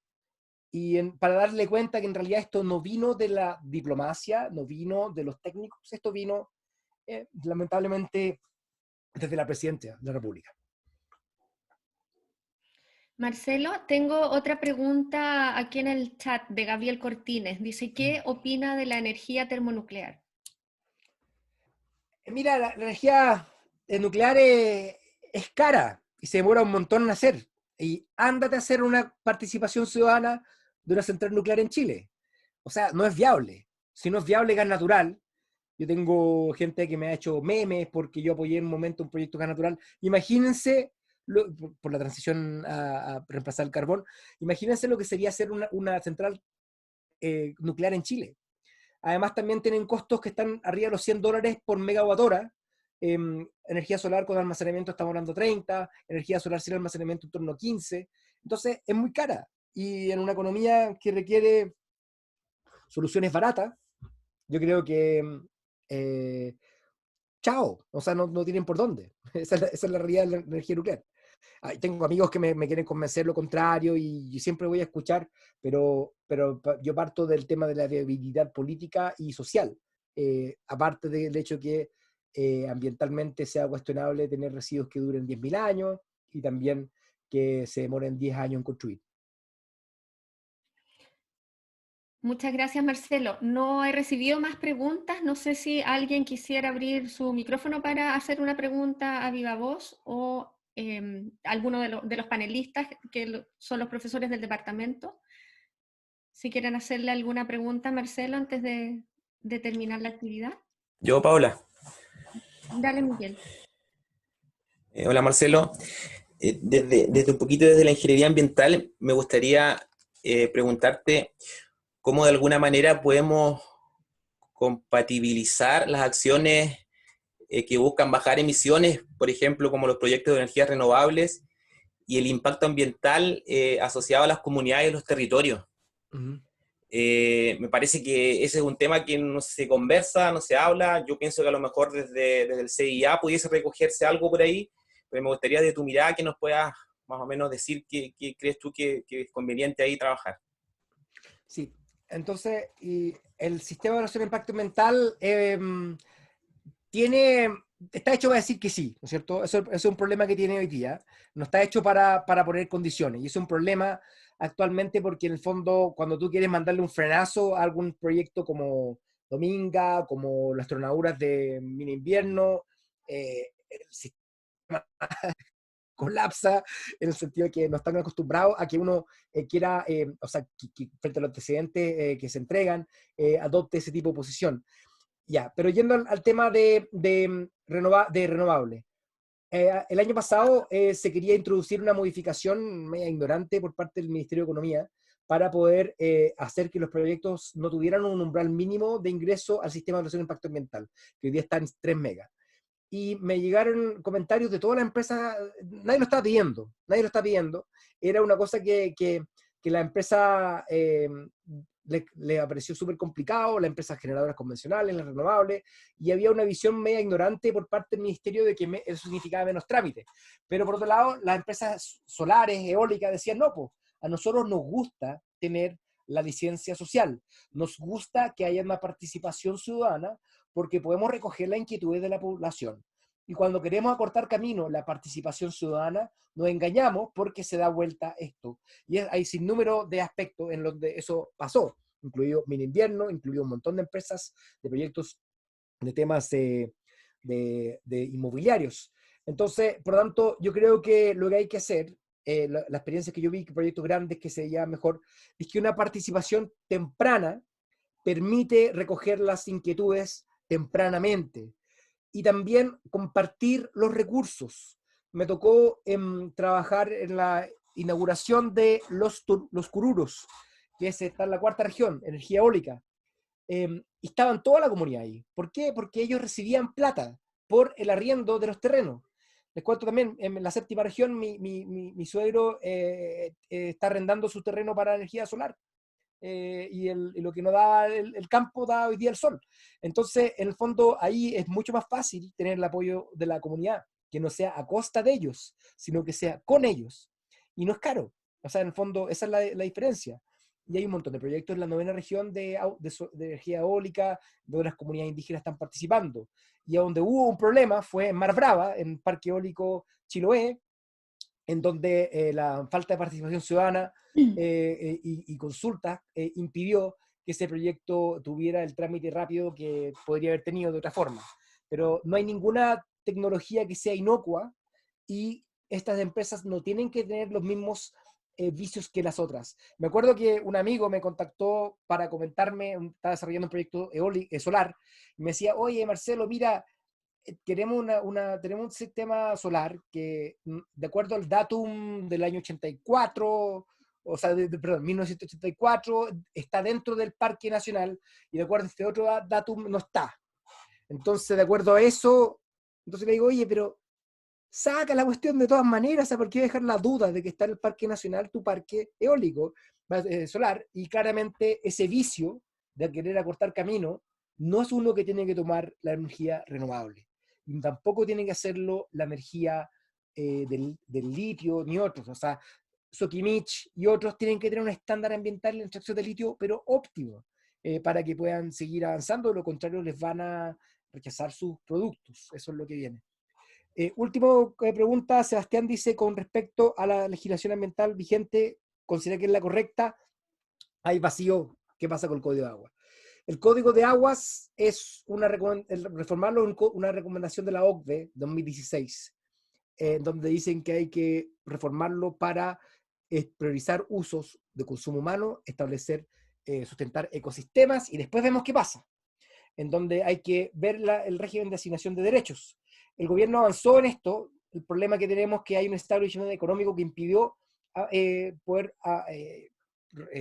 Para darle cuenta que en realidad esto no vino de la diplomacia, no vino de los técnicos, esto vino lamentablemente desde la presidencia de la República. Marcelo, tengo otra pregunta aquí en el chat de Gabriel Cortines. Dice, ¿qué opina de la energía termonuclear? Mira, la energía nuclear es cara y se demora un montón en hacer. Y ándate a hacer una participación ciudadana de una central nuclear en Chile. O sea, no es viable. Si no es viable gas natural, yo tengo gente que me ha hecho memes porque yo apoyé en un momento un proyecto gas natural. Imagínense, por la transición a reemplazar el carbón, imagínense lo que sería hacer una central nuclear en Chile. Además, también tienen costos que están arriba de los $100 por megawatt hora. Energía solar con almacenamiento estamos hablando 30, energía solar sin almacenamiento en torno a 15. Entonces, es muy cara. Y en una economía que requiere soluciones baratas, yo creo que chao, o sea, no tienen por dónde. Esa es la realidad de la energía nuclear. Tengo amigos que me quieren convencer lo contrario y siempre voy a escuchar, pero yo parto del tema de la viabilidad política y social, aparte del hecho que ambientalmente sea cuestionable tener residuos que duren 10.000 años y también que se demoren 10 años en construir. Muchas gracias, Marcelo. No he recibido más preguntas. No sé si alguien quisiera abrir su micrófono para hacer una pregunta a viva voz o alguno de los panelistas que son los profesores del departamento. Si quieren hacerle alguna pregunta a Marcelo antes de terminar la actividad. Yo, Paola. Dale, Miguel. Hola, Marcelo. Desde un poquito desde la ingeniería ambiental, me gustaría preguntarte cómo de alguna manera podemos compatibilizar las acciones que buscan bajar emisiones, por ejemplo, como los proyectos de energías renovables, y el impacto ambiental asociado a las comunidades y los territorios. Uh-huh. Me parece que ese es un tema que no se conversa, no se habla. Yo pienso que a lo mejor desde el CIA pudiese recogerse algo por ahí, pero me gustaría de tu mirada que nos puedas más o menos decir qué crees tú que es conveniente ahí trabajar. Sí, entonces, y el sistema de evaluación de impacto ambiental está hecho para decir que sí, ¿no es cierto? Eso es un problema que tiene hoy día. No está hecho para poner condiciones. Y es un problema actualmente porque en el fondo, cuando tú quieres mandarle un frenazo a algún proyecto como Dominga, como las tronaduras de mini invierno, el sistema colapsa en el sentido de que no están acostumbrados a que uno quiera, o sea, que frente a los antecedentes que se entregan, adopte ese tipo de posición. Ya, pero yendo al tema de renovable. El año pasado se quería introducir una modificación media ignorante por parte del Ministerio de Economía para poder hacer que los proyectos no tuvieran un umbral mínimo de ingreso al sistema de evaluación de impacto ambiental, que hoy día está en 3 megas. Y me llegaron comentarios de todas las empresas, nadie lo estaba pidiendo, nadie lo estaba pidiendo. Era una cosa que la empresa le pareció súper complicado, las empresas generadoras convencionales, las renovables, y había una visión media ignorante por parte del ministerio de que eso significaba menos trámites. Pero por otro lado, las empresas solares, eólicas, decían, no, pues, a nosotros nos gusta tener la licencia social, nos gusta que haya una participación ciudadana, porque podemos recoger las inquietudes de la población. Y cuando queremos acortar camino, la participación ciudadana, nos engañamos porque se da vuelta esto. Y hay sin número de aspectos en los que eso pasó, incluido Mini Invierno, incluido un montón de empresas, de proyectos, de temas de inmobiliarios. Entonces, por lo tanto, yo creo que lo que hay que hacer, la experiencia que yo vi, que proyectos grandes que se llaman mejor, es que una participación temprana permite recoger las inquietudes tempranamente y también compartir los recursos. Me tocó trabajar en la inauguración de los cururos, que está en la cuarta región, energía eólica. Y estaban toda la comunidad ahí. ¿Por qué? Porque ellos recibían plata por el arriendo de los terrenos. Les cuento también, en la séptima región, mi suegro está arrendando su terreno para energía solar. Y lo que no da el campo da hoy día el sol. Entonces, en el fondo, ahí es mucho más fácil tener el apoyo de la comunidad, que no sea a costa de ellos, sino que sea con ellos. Y no es caro. O sea, en el fondo, esa es la diferencia. Y hay un montón de proyectos en la novena región de energía eólica, donde las comunidades indígenas están participando. Y a donde hubo un problema fue en Mar Brava, en Parque Eólico Chiloé, en donde la falta de participación ciudadana y consulta impidió que ese proyecto tuviera el trámite rápido que podría haber tenido de otra forma. Pero no hay ninguna tecnología que sea inocua y estas empresas no tienen que tener los mismos vicios que las otras. Me acuerdo que un amigo me contactó para comentarme, estaba desarrollando un proyecto solar, y me decía, oye, Marcelo, mira, tenemos un sistema solar que, de acuerdo al datum del año 84, o sea, perdón, 1984, está dentro del Parque Nacional, y de acuerdo a este otro datum no está. Entonces, de acuerdo a eso, entonces le digo, oye, pero saca la cuestión de todas maneras, o sea, ¿por qué dejar la duda de que está en el Parque Nacional tu parque eólico solar? Y claramente ese vicio de querer acortar camino no es uno que tiene que tomar la energía renovable. Y tampoco tiene que hacerlo la energía del litio ni otros. O sea, Sokimich y otros tienen que tener un estándar ambiental en extracción de litio, pero óptimo, para que puedan seguir avanzando. De lo contrario, les van a rechazar sus productos. Eso es lo que viene. Último pregunta, Sebastián dice, con respecto a la legislación ambiental vigente, ¿considera que es la correcta? Hay vacío. ¿Qué pasa con el Código de Agua? El Código de Aguas es reformarlo, una recomendación de la OCDE 2016, donde dicen que hay que reformarlo para priorizar usos de consumo humano, establecer, sustentar ecosistemas, y después vemos qué pasa, en donde hay que ver el régimen de asignación de derechos. El gobierno avanzó en esto. El problema que tenemos es que hay un establishment económico que impidió poder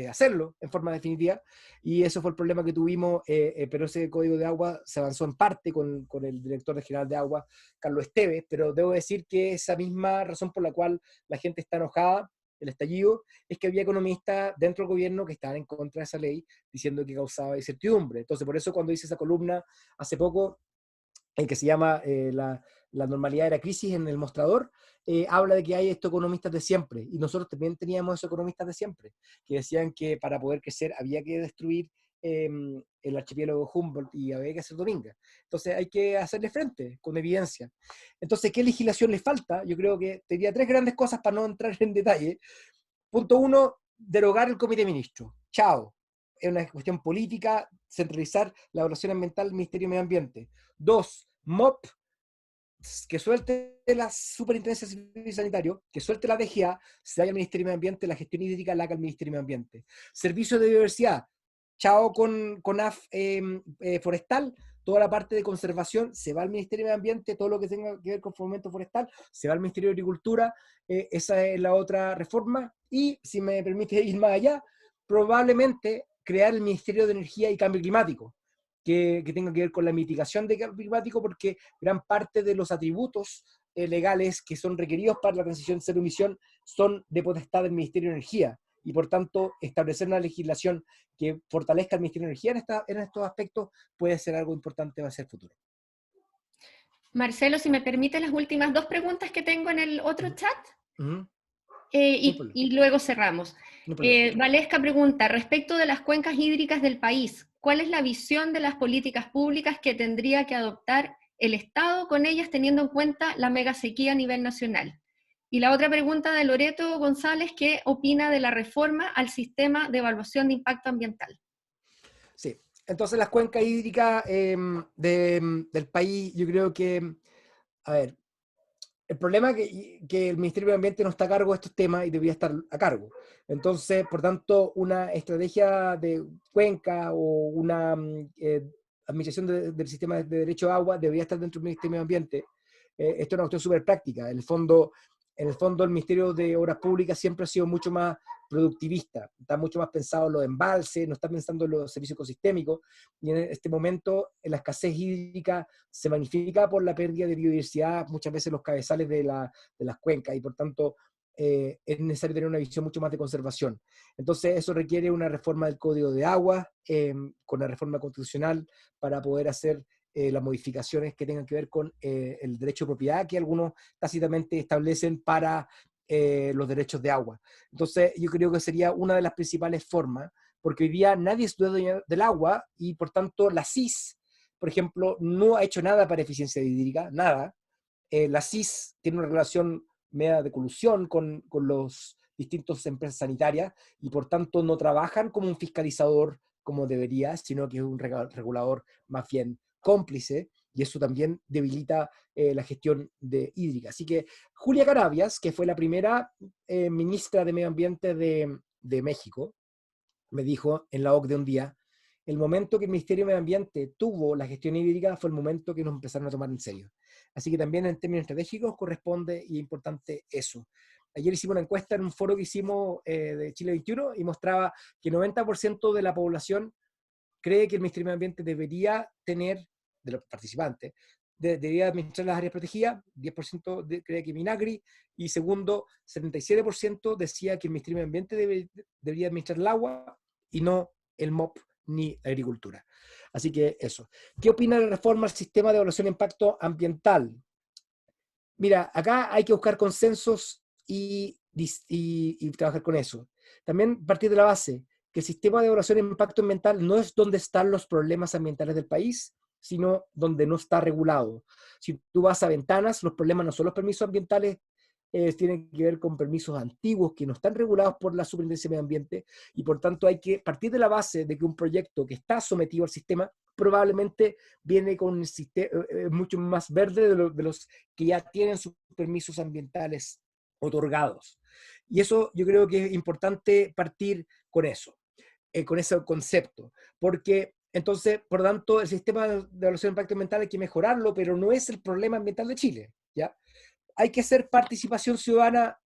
hacerlo en forma definitiva, y eso fue el problema que tuvimos, pero ese Código de Agua se avanzó en parte con el director general de Agua, Carlos Esteves, pero debo decir que esa misma razón por la cual la gente está enojada, el estallido, es que había economistas dentro del gobierno que estaban en contra de esa ley, diciendo que causaba incertidumbre. Entonces, por eso cuando hice esa columna hace poco, que se llama la normalidad de la crisis en el mostrador, habla de que hay estos economistas de siempre, y nosotros también teníamos esos economistas de siempre, que decían que para poder crecer había que destruir el archipiélago Humboldt y había que hacer Dominga. Entonces hay que hacerle frente con evidencia. Entonces, ¿qué legislación le falta? Yo creo que tenía tres grandes cosas para no entrar en detalle. Punto uno, derogar el comité de ministros. Chao. Es una cuestión política, centralizar la evaluación ambiental del Ministerio de Medio Ambiente. Dos, MOP, que suelte la Superintendencia de Servicios Sanitarios, que suelte la DGA, se vaya al Ministerio de Medio Ambiente, la gestión hídrica la haga el Ministerio de Medio Ambiente. Servicios de biodiversidad, chao con AF forestal, toda la parte de conservación se va al Ministerio de Medio Ambiente, todo lo que tenga que ver con fomento forestal se va al Ministerio de Agricultura, esa es la otra reforma. Y si me permite ir más allá, probablemente crear el Ministerio de Energía y Cambio Climático, que tenga que ver con la mitigación de cambio climático, porque gran parte de los atributos legales que son requeridos para la transición cero emisión son de potestad del Ministerio de Energía, y por tanto establecer una legislación que fortalezca al Ministerio de Energía en estos aspectos puede ser algo importante hacia el futuro. Marcelo, si me permite las últimas dos preguntas que tengo en el otro chat. No Y luego cerramos. problema. Valesca pregunta, respecto de las cuencas hídricas del país, ¿cuál es la visión de las políticas públicas que tendría que adoptar el Estado con ellas, teniendo en cuenta la mega sequía a nivel nacional? Y la otra pregunta de Loreto González, ¿qué opina de la reforma al sistema de evaluación de impacto ambiental? Sí, entonces las cuencas hídricas del país, yo creo que, a ver, el problema es que el Ministerio de Medio Ambiente no está a cargo de estos temas y debería estar a cargo. Entonces, por tanto, una estrategia de cuenca o una administración del sistema de derecho de agua debería estar dentro del Ministerio de Medio Ambiente. Esto es una cuestión súper práctica. En el fondo, el Ministerio de Obras Públicas siempre ha sido mucho más productivista, está mucho más pensado en los embalses, no está pensando en los servicios ecosistémicos, y en este momento la escasez hídrica se magnifica por la pérdida de biodiversidad, muchas veces los cabezales de las cuencas, y por tanto es necesario tener una visión mucho más de conservación. Entonces eso requiere una reforma del Código de Agua, con la reforma constitucional, para poder hacer las modificaciones que tengan que ver con el derecho de propiedad que algunos tácitamente establecen para los derechos de agua. Entonces yo creo que sería una de las principales formas, porque hoy día nadie es dueño del agua, y por tanto la CIS, por ejemplo, no ha hecho nada para eficiencia hídrica, nada. La CIS tiene una relación media de colusión con los distintos empresas sanitarias, y por tanto no trabajan como un fiscalizador como debería, sino que es un regulador más bien cómplice, y eso también debilita la gestión hídrica. Así que Julia Carabias, que fue la primera ministra de Medio Ambiente de México, me dijo en la OCDE un día, el momento que el Ministerio de Medio Ambiente tuvo la gestión hídrica fue el momento que nos empezaron a tomar en serio. Así que también en términos estratégicos corresponde y es importante eso. Ayer hicimos una encuesta en un foro que hicimos de Chile 21 y mostraba que el 90% de la población cree que el Ministerio de Medio Ambiente debería tener, de los participantes, debería administrar las áreas protegidas, 10% cree que Minagri, y segundo, 77% decía que el Ministerio de Medio Ambiente debería administrar el agua y no el MOP ni la agricultura. Así que eso. ¿Qué opina de la reforma al sistema de evaluación de impacto ambiental? Mira, acá hay que buscar consensos y trabajar con eso. También partir de la base que el sistema de evaluación de impacto ambiental no es donde están los problemas ambientales del país, sino donde no está regulado. Si tú vas a Ventanas, los problemas no son los permisos ambientales, tienen que ver con permisos antiguos que no están regulados por la Superintendencia de Medio Ambiente, y por tanto hay que partir de la base de que un proyecto que está sometido al sistema probablemente viene con un sistema mucho más verde de los que ya tienen sus permisos ambientales otorgados. Y eso yo creo que es importante partir con eso, con ese concepto, porque entonces, por lo tanto, el sistema de evaluación de impacto ambiental hay que mejorarlo, pero no es el problema ambiental de Chile, ¿ya? Hay que hacer participación ciudadana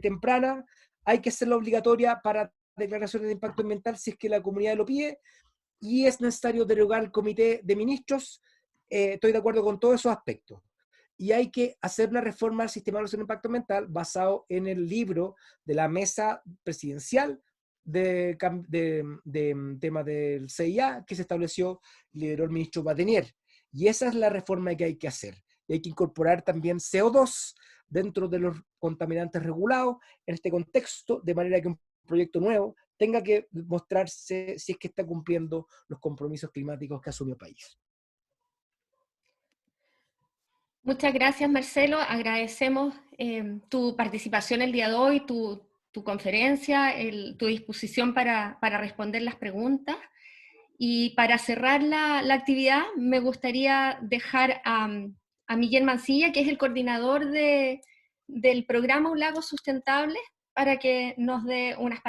temprana, hay que hacerla obligatoria para declaraciones de impacto ambiental si es que la comunidad lo pide, y es necesario derogar el comité de ministros, estoy de acuerdo con todos esos aspectos. Y hay que hacer una reforma al sistema de evaluación de impacto ambiental basado en el libro de la mesa presidencial de tema del CIA que se estableció, lideró el ministro Batenier. Y esa es la reforma que hay que hacer. Y hay que incorporar también CO2 dentro de los contaminantes regulados en este contexto, de manera que un proyecto nuevo tenga que mostrarse si es que está cumpliendo los compromisos climáticos que asumió el país. Muchas gracias, Marcelo. Agradecemos tu participación el día de hoy, tu conferencia, tu disposición para responder las preguntas. Y para cerrar la actividad, me gustaría dejar a Miguel Mancilla, que es el coordinador del programa Un Lago Sustentable, para que nos dé unas